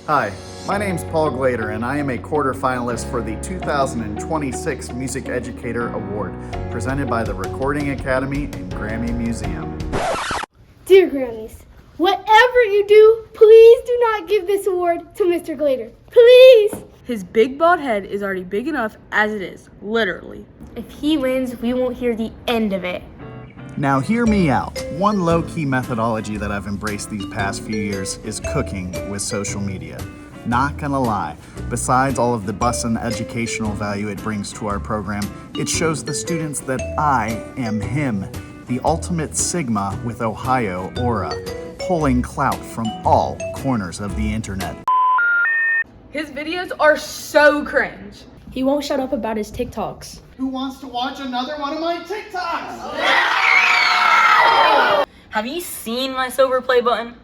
Hi, my name's Paul Glader, and I am a quarterfinalist for the 2026 Music Educator Award, presented by the Recording Academy and GRAMMY Museum. Dear Grammys, whatever you do, please do not give this award to Mr. Glader. Please! His big bald head is already big enough as it is, literally. If he wins, we won't hear the end of it. Now hear me out. One low-key methodology that I've embraced these past few years is cooking with social media. Not gonna lie, besides all of the bussin' educational value it brings to our program, it shows the students that I am him, the ultimate Sigma with Ohio aura, pulling clout from all corners of the internet. His videos are so cringe. He won't shut up about his TikToks. Who wants to watch another one of my TikToks? Have you seen my silver play button?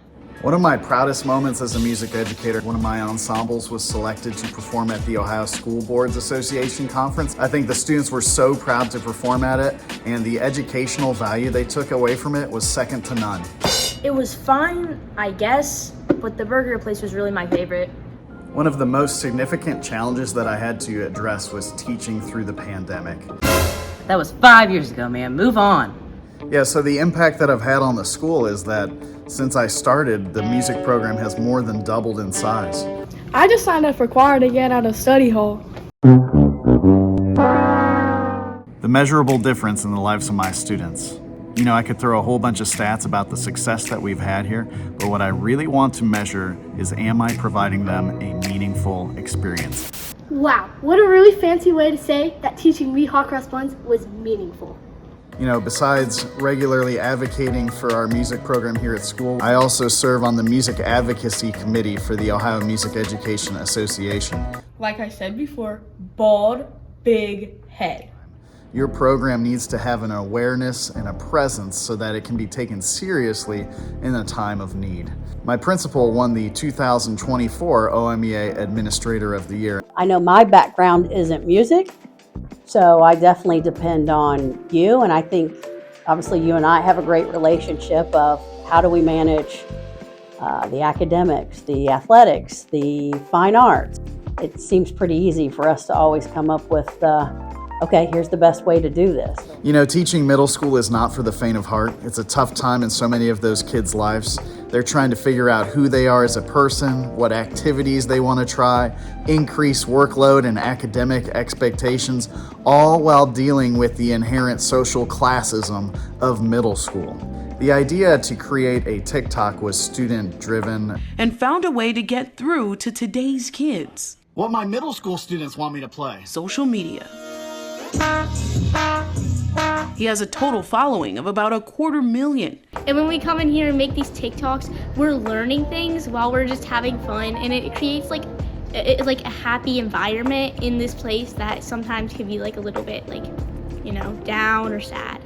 One of my proudest moments as a music educator, one of my ensembles was selected to perform at the Ohio School Boards Association conference. I think the students were so proud to perform at it, and the educational value they took away from it was second to none. It was fine, I guess, but the burger place was really my favorite. One of the most significant challenges that I had to address was teaching through the pandemic. That was 5 years ago, man. Move on. Yeah, so the impact that I've had on the school is that since I started, the music program has more than doubled in size. I just signed up for choir to get out of study hall. The measurable difference in the lives of my students. You know, I could throw a whole bunch of stats about the success that we've had here, but what I really want to measure is, am I providing them a meaningful experience? Wow, what a really fancy way to say that teaching me hot cross buns was meaningful. You know, besides regularly advocating for our music program here at school, I also serve on the Music Advocacy Committee for the Ohio Music Education Association. Like I said before, bald, big head. Your program needs to have an awareness and a presence so that it can be taken seriously in a time of need. My principal won the 2024 OMEA Administrator of the Year. I know my background isn't music, so I definitely depend on you, and I think obviously you and I have a great relationship of how do we manage the academics, the athletics, the fine arts. It seems pretty easy for us to always come up with okay, here's the best way to do this. You know, teaching middle school is not for the faint of heart. It's a tough time in so many of those kids' lives. They're trying to figure out who they are as a person, what activities they want to try, increase workload and academic expectations, all while dealing with the inherent social classism of middle school. The idea to create a TikTok was student-driven and found a way to get through to today's kids. What my middle school students want me to play. Social media. He has a total following of about 250,000. And when we come in here and make these TikToks, we're learning things while we're just having fun, and it creates like a happy environment in this place that sometimes can be like a little bit like, you know, down or sad.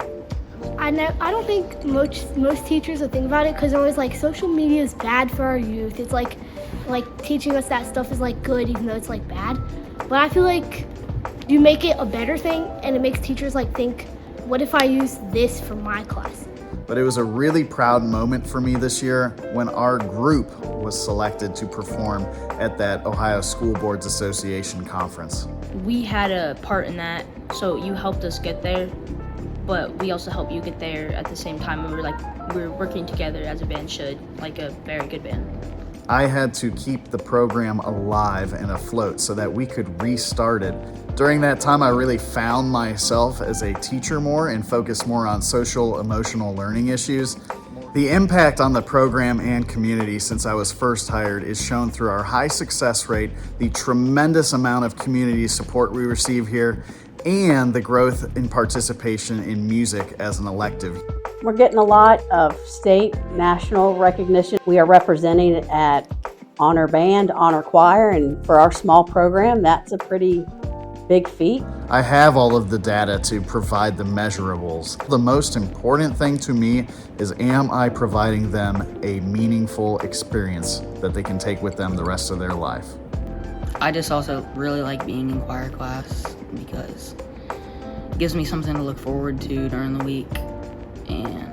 I don't think most teachers would think about it because they're always like, social media is bad for our youth. It's like teaching us that stuff is like good even though it's like bad. But I feel like you make it a better thing, and it makes teachers like think, what if I use this for my class? But it was a really proud moment for me this year when our group was selected to perform at that Ohio School Boards Association conference. We had a part in that, so you helped us get there, but we also helped you get there at the same time. We're working together as a band should, like a very good band. I had to keep the program alive and afloat so that we could restart it. During that time, I really found myself as a teacher more and focused more on social, emotional learning issues. The impact on the program and community since I was first hired is shown through our high success rate, the tremendous amount of community support we receive here, and the growth in participation in music as an elective. We're getting a lot of state, national recognition. We are representing at Honor Band, Honor Choir, and for our small program, that's a pretty big feat. I have all of the data to provide the measurables. The most important thing to me is, am I providing them a meaningful experience that they can take with them the rest of their life? I just also really like being in choir class because it gives me something to look forward to during the week, and